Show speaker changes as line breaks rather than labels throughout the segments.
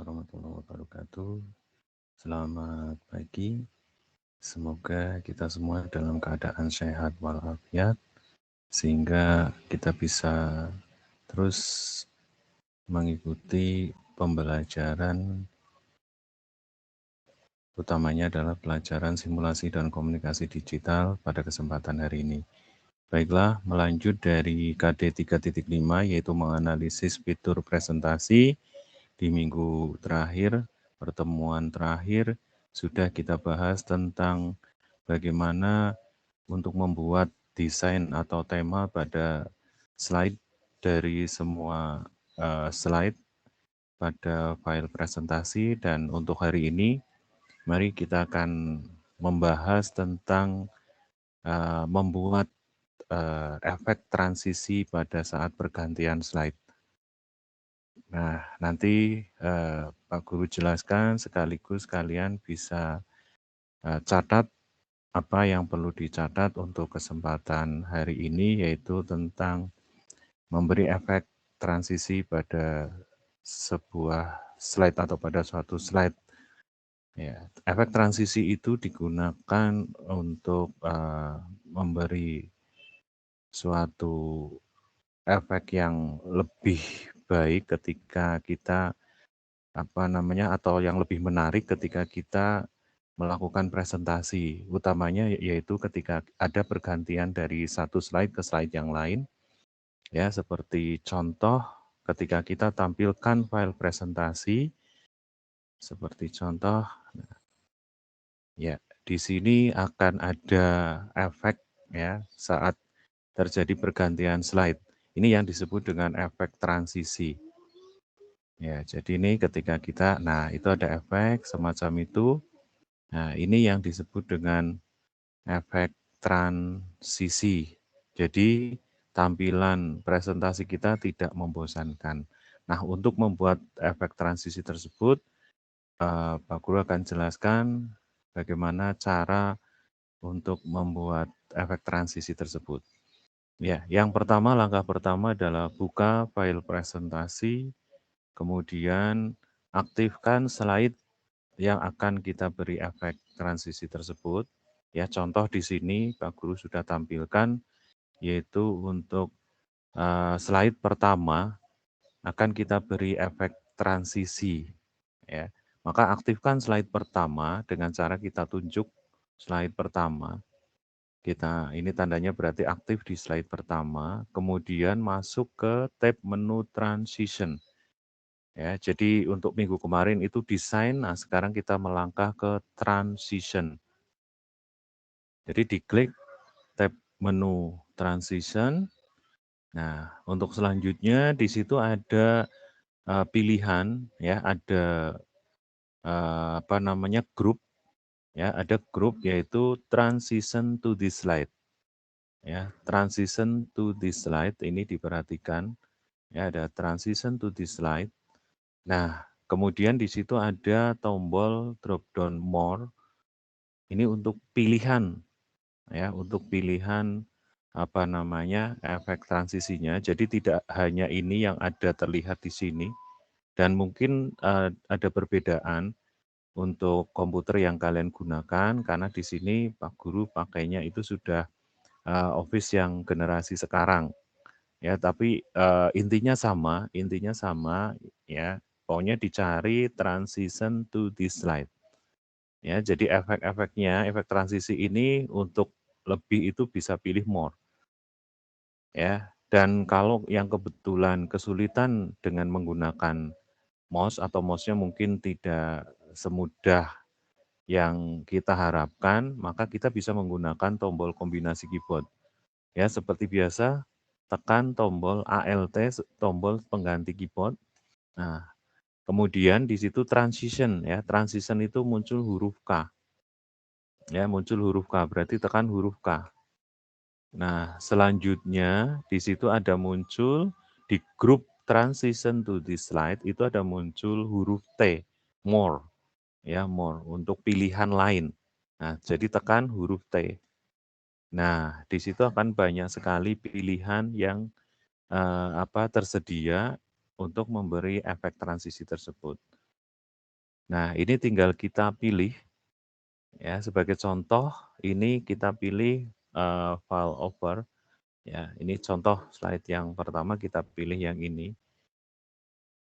warahmatullahi wabarakatuh. Selamat pagi. Semoga kita semua dalam keadaan sehat walafiat sehingga kita bisa terus mengikuti pembelajaran, utamanya adalah pelajaran simulasi dan komunikasi digital pada kesempatan hari ini. Baiklah, melanjut dari KD 3.5 yaitu menganalisis fitur presentasi. Di minggu terakhir, pertemuan terakhir, sudah kita bahas tentang bagaimana untuk membuat desain atau tema pada slide dari semua slide pada file presentasi. Dan untuk hari ini, mari kita akan membahas tentang membuat efek transisi pada saat pergantian slide. Nah, nanti Pak Guru jelaskan sekaligus kalian bisa catat apa yang perlu dicatat untuk kesempatan hari ini, yaitu tentang memberi efek transisi pada sebuah slide atau pada suatu slide. Ya, efek transisi itu digunakan untuk memberi suatu efek yang lebih baik ketika kita atau yang lebih menarik ketika kita melakukan presentasi, utamanya yaitu ketika ada pergantian dari satu slide ke slide yang lain, ya seperti contoh ketika kita tampilkan file presentasi, seperti contoh, ya di sini akan ada efek ya saat terjadi pergantian slide. Ini yang disebut dengan efek transisi. Ya, jadi ini ketika kita, nah itu ada efek semacam itu. Nah, ini yang disebut dengan efek transisi. Jadi, tampilan presentasi kita tidak membosankan. Nah, untuk membuat efek transisi tersebut, Pak Guru akan jelaskan bagaimana cara untuk membuat efek transisi tersebut. Ya, yang pertama, langkah pertama adalah buka file presentasi, kemudian aktifkan slide yang akan kita beri efek transisi tersebut. Ya, contoh di sini Pak Guru sudah tampilkan, yaitu untuk slide pertama akan kita beri efek transisi. Ya, maka aktifkan slide pertama dengan cara kita tunjuk slide pertama. Ini tandanya berarti aktif di slide pertama, kemudian masuk ke tab menu transition. Ya, jadi untuk minggu kemarin itu desain, nah sekarang kita melangkah ke transition. Jadi diklik tab menu transition. Nah, untuk selanjutnya di situ ada pilihan ya, ada grup ya, ada grup yaitu transition to this slide. Ya, transition to this slide ini diperhatikan ya, ada transition to this slide. Nah, kemudian di situ ada tombol drop down more. Ini untuk pilihan ya, untuk pilihan efek transisinya. Jadi tidak hanya ini yang ada terlihat di sini, dan mungkin ada perbedaan untuk komputer yang kalian gunakan, karena di sini Pak Guru pakainya itu sudah Office yang generasi sekarang. Ya, tapi intinya sama ya. Pokoknya dicari transition to this slide. Ya, jadi efek-efeknya, efek transisi ini untuk lebih itu bisa pilih more. Ya, dan kalau yang kebetulan kesulitan dengan menggunakan mouse atau mouse-nya mungkin tidak semudah yang kita harapkan, maka kita bisa menggunakan tombol kombinasi keyboard. Ya, seperti biasa, tekan tombol ALT, tombol pengganti keyboard. Nah, kemudian di situ transition ya, transition itu muncul huruf K. Ya, muncul huruf K, berarti tekan huruf K. Nah, selanjutnya di situ ada muncul di grup transition to this slide itu ada muncul huruf T, more. Ya, more untuk pilihan lain. Nah, jadi tekan huruf T. Nah, di situ akan banyak sekali pilihan yang tersedia untuk memberi efek transisi tersebut. Nah, ini tinggal kita pilih ya, sebagai contoh ini kita pilih, file over ya, ini contoh slide yang pertama kita pilih yang ini.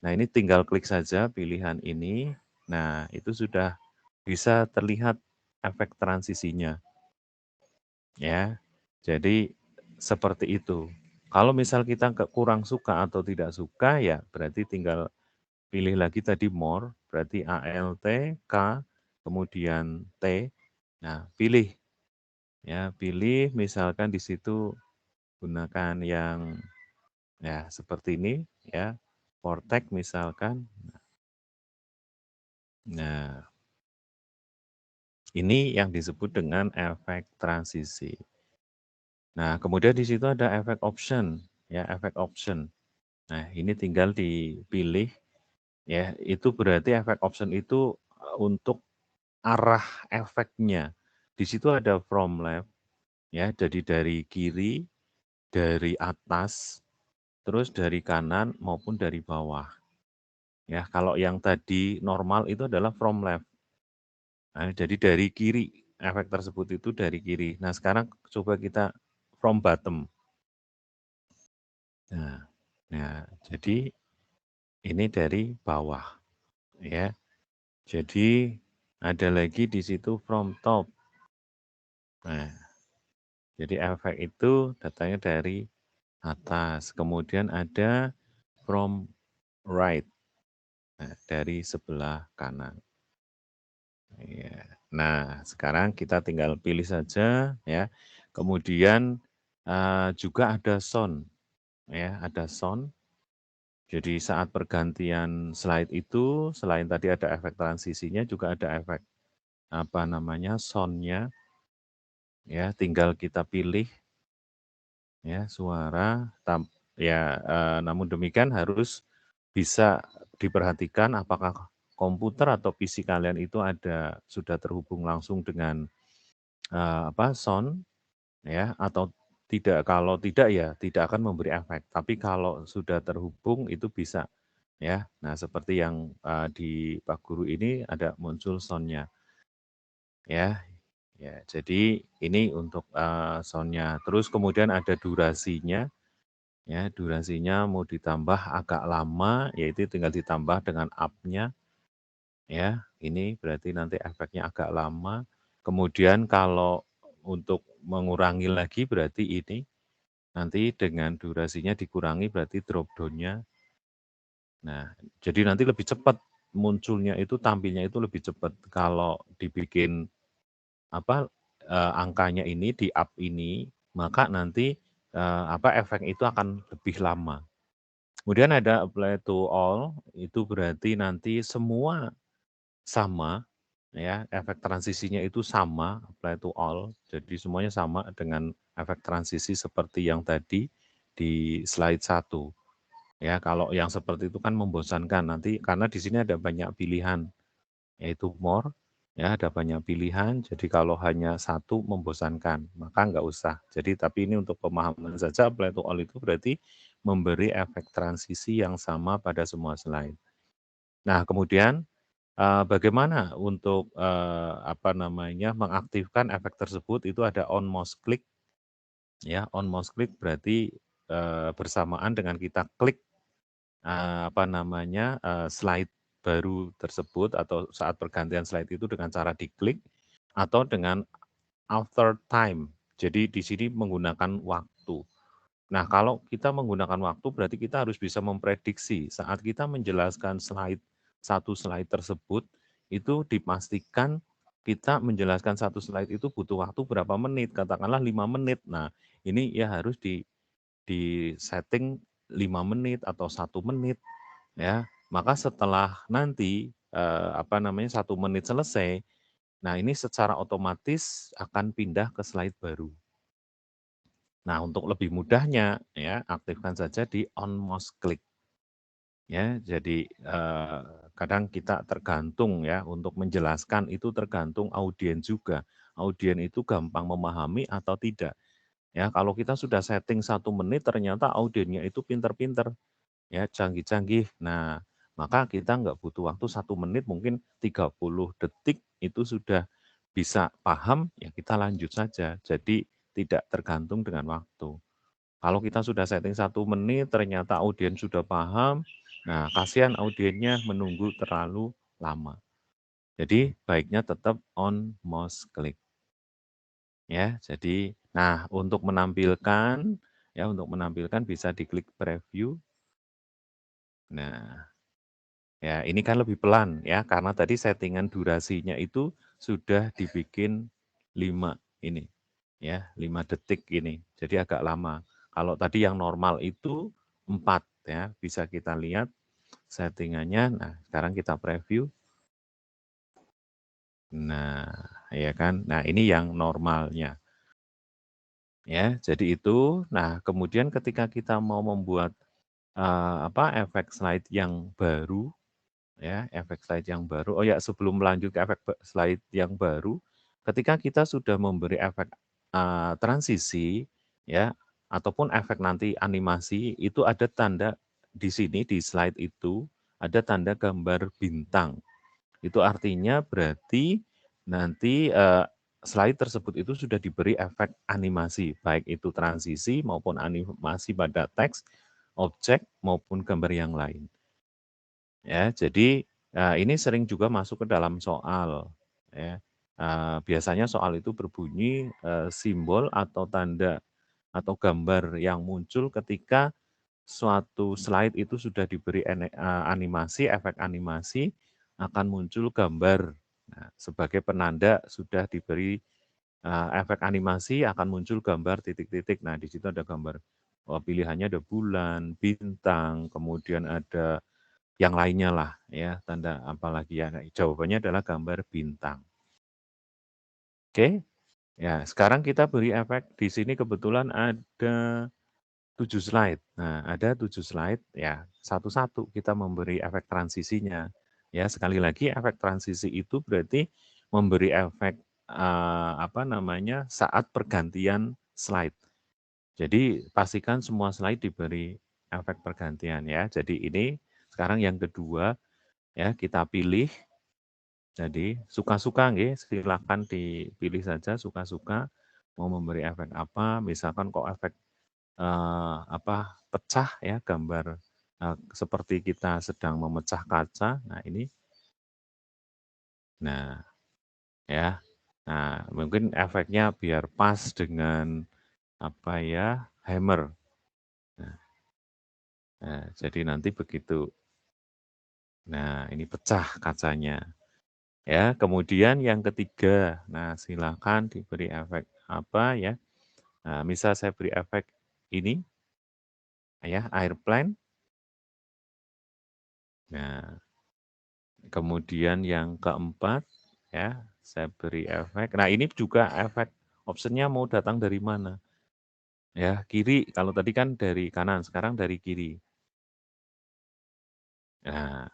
Nah, ini tinggal klik saja pilihan ini. Nah, itu sudah bisa terlihat efek transisinya, ya. Jadi seperti itu. Kalau misal kita kurang suka atau tidak suka, ya berarti tinggal pilih lagi tadi more, berarti ALT, K, kemudian T. Nah, pilih, ya pilih misalkan di situ gunakan yang ya seperti ini, ya, Vortex misalkan. Nah, ini yang disebut dengan efek transisi. Nah, kemudian di situ ada efek option, ya, efek option. Nah, ini tinggal dipilih, ya, itu berarti efek option itu untuk arah efeknya. Di situ ada from left, ya, jadi dari kiri, dari atas, terus dari kanan maupun dari bawah. Ya, kalau yang tadi normal itu adalah from left. Nah, jadi dari kiri, efek tersebut itu dari kiri. Nah, sekarang coba kita from bottom. Nah, nah, jadi ini dari bawah, ya. Jadi ada lagi di situ from top. Nah, jadi efek itu datanya dari atas. Kemudian ada from right, nah, dari sebelah kanan. Ya. Nah, sekarang kita tinggal pilih saja ya. Kemudian juga ada sound ya, ada sound. Jadi saat pergantian slide itu selain tadi ada efek transisinya juga ada efek apa namanya soundnya ya. Tinggal kita pilih ya suara ya. Namun demikian harus bisa diperhatikan apakah komputer atau PC kalian itu sudah terhubung langsung dengan sound ya atau tidak. Kalau tidak ya tidak akan memberi efek, tapi kalau sudah terhubung itu bisa ya. Nah, seperti yang, di Pak Guru ini ada muncul sound-nya ya. Ya, jadi ini untuk, sound-nya. Terus kemudian ada durasinya ya, durasinya mau ditambah agak lama, yaitu tinggal ditambah dengan up-nya ya. Ini berarti nanti efeknya agak lama. Kemudian kalau untuk mengurangi lagi berarti ini, nanti dengan durasinya dikurangi berarti drop down-nya. Nah, jadi nanti lebih cepat munculnya itu, tampilnya itu lebih cepat. Kalau dibikin apa, angkanya ini di up ini, maka nanti, efek itu akan lebih lama. Kemudian ada apply to all, itu berarti nanti semua sama ya, efek transisinya itu sama, apply to all. Jadi semuanya sama dengan efek transisi seperti yang tadi di slide 1. Ya, kalau yang seperti itu kan membosankan nanti karena di sini ada banyak pilihan, yaitu more, ya ada banyak pilihan, jadi kalau hanya satu membosankan, maka nggak usah. Jadi tapi ini untuk pemahaman saja, apply to all itu berarti memberi efek transisi yang sama pada semua slide. Nah, kemudian bagaimana untuk, mengaktifkan efek tersebut, itu ada on mouse click, ya. On mouse click berarti, bersamaan dengan kita klik, slide baru tersebut atau saat pergantian slide itu dengan cara diklik atau dengan after time. Jadi di sini menggunakan waktu. Nah, kalau kita menggunakan waktu berarti kita harus bisa memprediksi saat kita menjelaskan satu slide tersebut, itu dipastikan kita menjelaskan satu slide itu butuh waktu berapa menit, katakanlah 5 menit. Nah, ini ya harus di-setting 5 menit atau 1 menit ya. Maka setelah nanti, 1 menit selesai, nah ini secara otomatis akan pindah ke slide baru. Nah, untuk lebih mudahnya ya, aktifkan saja di on mouse click. Ya, jadi, kadang kita tergantung ya, untuk menjelaskan itu tergantung audiens juga. Audien itu gampang memahami atau tidak. Ya, kalau kita sudah setting 1 menit ternyata audiennya itu pinter-pinter, ya canggih-canggih. Nah, maka kita nggak butuh waktu 1 menit, mungkin 30 detik itu sudah bisa paham, ya kita lanjut saja. Jadi tidak tergantung dengan waktu. Kalau kita sudah setting 1 menit, ternyata audiens sudah paham, nah kasihan audiennya menunggu terlalu lama. Jadi baiknya tetap on mouse click. Ya, jadi nah untuk menampilkan bisa diklik preview. Nah, ya ini kan lebih pelan ya, karena tadi settingan durasinya itu sudah dibikin 5 ini, ya 5 detik ini, jadi agak lama. Kalau tadi yang normal itu 4 ya, bisa kita lihat settingannya. Nah, sekarang kita preview. Nah, ya kan. Nah, ini yang normalnya. Ya, jadi itu. Nah, kemudian ketika kita mau membuat, efek slide yang baru, ya, efek slide yang baru. Oh ya, sebelum melanjut ke efek slide yang baru, ketika kita sudah memberi efek, transisi, ya, ataupun efek nanti animasi, itu ada tanda di sini, di slide itu, ada tanda gambar bintang. Itu artinya berarti nanti, slide tersebut itu sudah diberi efek animasi, baik itu transisi maupun animasi pada teks, objek, maupun gambar yang lain. Ya, jadi, ini sering juga masuk ke dalam soal, ya. Biasanya soal itu berbunyi, simbol atau tanda atau gambar yang muncul ketika suatu slide itu sudah diberi animasi, efek animasi, akan muncul gambar. Nah, sebagai penanda sudah diberi, efek animasi, akan muncul gambar titik-titik. Nah, di situ ada gambar, pilihannya ada bulan, bintang, kemudian ada yang lainnya lah ya, tanda apalagi ya. Nah, jawabannya adalah gambar bintang. Oke, ya sekarang kita beri efek. Di sini kebetulan ada 7 slide. Nah, ada 7 slide, ya satu-satu kita memberi efek transisinya. Ya, sekali lagi efek transisi itu berarti memberi efek, saat pergantian slide. Jadi pastikan semua slide diberi efek pergantian ya. Jadi ini sekarang yang kedua ya, kita pilih. Jadi suka-suka nggih, silakan dipilih saja suka-suka mau memberi efek apa, misalkan kok efek pecah ya gambar, seperti kita sedang memecah kaca. Nah ini, nah ya, nah mungkin efeknya biar pas dengan hammer. Nah, jadi nanti begitu. Nah ini pecah kacanya. Ya, kemudian yang ketiga, nah silakan diberi efek apa ya. Nah, misal saya beri efek ini ya, airplane. Nah, kemudian yang keempat, ya, saya beri efek. Nah, ini juga efek optionnya mau datang dari mana? Ya, kiri. Kalau tadi kan dari kanan, sekarang dari kiri. Nah,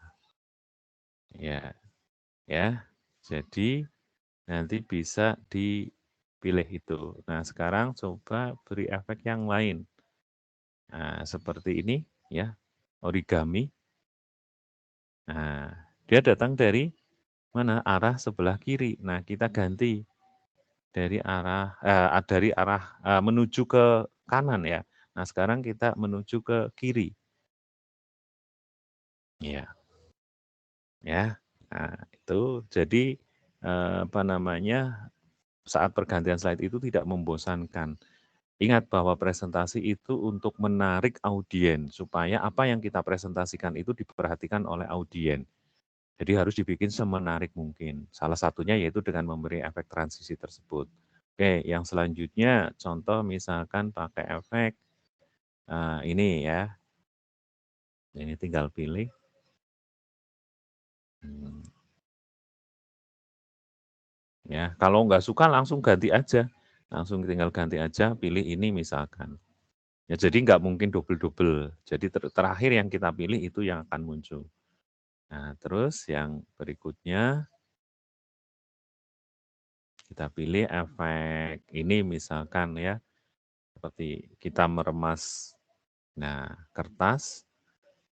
ya, ya. Jadi nanti bisa dipilih itu. Nah, sekarang coba beri efek yang lain. Nah, seperti ini, ya, origami. Nah, dia datang dari mana? Arah sebelah kiri. Nah, kita ganti dari arah menuju ke kanan ya. Nah, sekarang kita menuju ke kiri. Ya, ya. Nah, itu jadi, saat pergantian slide itu tidak membosankan. Ingat bahwa presentasi itu untuk menarik audiens, supaya apa yang kita presentasikan itu diperhatikan oleh audiens. Jadi harus dibikin semenarik mungkin. Salah satunya yaitu dengan memberi efek transisi tersebut. Oke, yang selanjutnya contoh misalkan pakai efek, ini ya, ini tinggal pilih. Ya, kalau nggak suka langsung ganti aja, langsung tinggal ganti aja, pilih ini misalkan. Ya jadi nggak mungkin double-double, jadi terakhir yang kita pilih itu yang akan muncul. Nah, terus yang berikutnya, kita pilih efek ini misalkan ya, seperti kita meremas, nah kertas.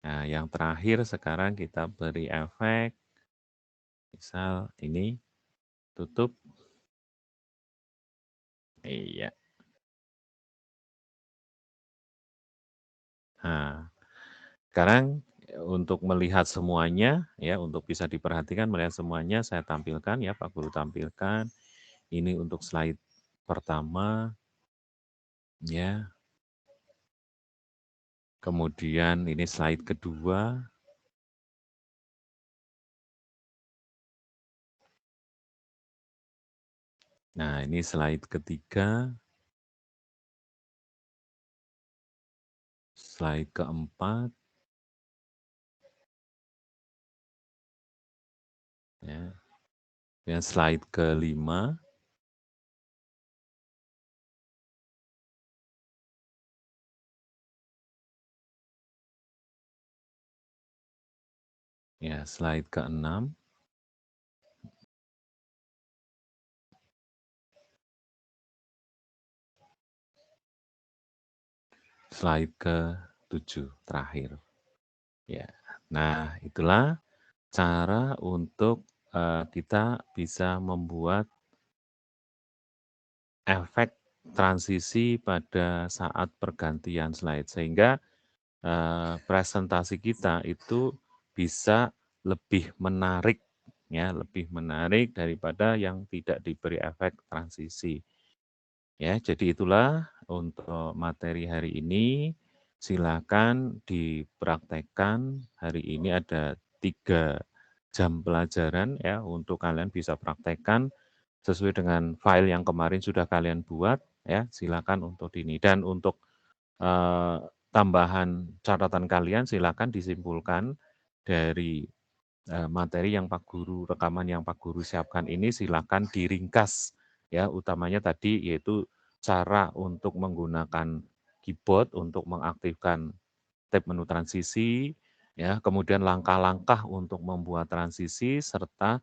Nah, yang terakhir sekarang kita beri efek, misal ini, tutup. Iya. Nah, sekarang untuk melihat semuanya, ya, untuk bisa diperhatikan melihat semuanya, saya tampilkan ya, Pak Guru tampilkan. Ini untuk slide pertama, ya. Kemudian ini slide kedua. Nah, ini slide ketiga. Slide keempat. Ya. Dan slide kelima. Ya, slide keenam. Slide ke-7 terakhir. Ya. Nah, itulah cara untuk kita bisa membuat efek transisi pada saat pergantian slide sehingga presentasi kita itu bisa lebih menarik ya, lebih menarik daripada yang tidak diberi efek transisi. Ya, jadi itulah untuk materi hari ini. Silakan dipraktekkan. Hari ini ada 3 jam pelajaran ya untuk kalian bisa praktekkan sesuai dengan file yang kemarin sudah kalian buat ya. Silakan untuk ini dan untuk tambahan catatan kalian silakan disimpulkan dari materi yang Pak Guru, rekaman yang Pak Guru siapkan ini silakan diringkas ya, utamanya tadi yaitu cara untuk menggunakan keyboard untuk mengaktifkan tab menu transisi, ya, kemudian langkah-langkah untuk membuat transisi serta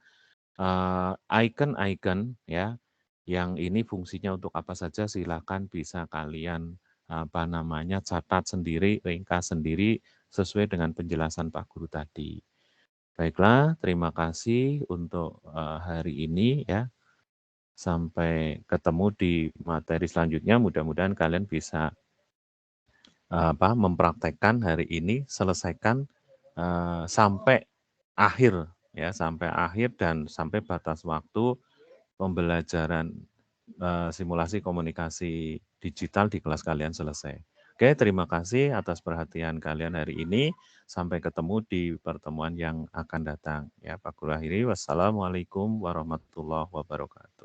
icon-icon ya, yang ini fungsinya untuk apa saja silakan bisa kalian apa namanya catat sendiri, ringkas sendiri sesuai dengan penjelasan Pak Guru tadi. Baiklah, terima kasih untuk hari ini ya. Sampai ketemu di materi selanjutnya. Mudah-mudahan kalian bisa mempraktekkan hari ini, selesaikan sampai akhir ya, sampai akhir dan sampai batas waktu pembelajaran simulasi komunikasi digital di kelas kalian selesai. Oke, terima kasih atas perhatian kalian hari ini. Sampai ketemu di pertemuan yang akan datang. Ya, Pak Guru akhiri. Wassalamualaikum warahmatullahi wabarakatuh.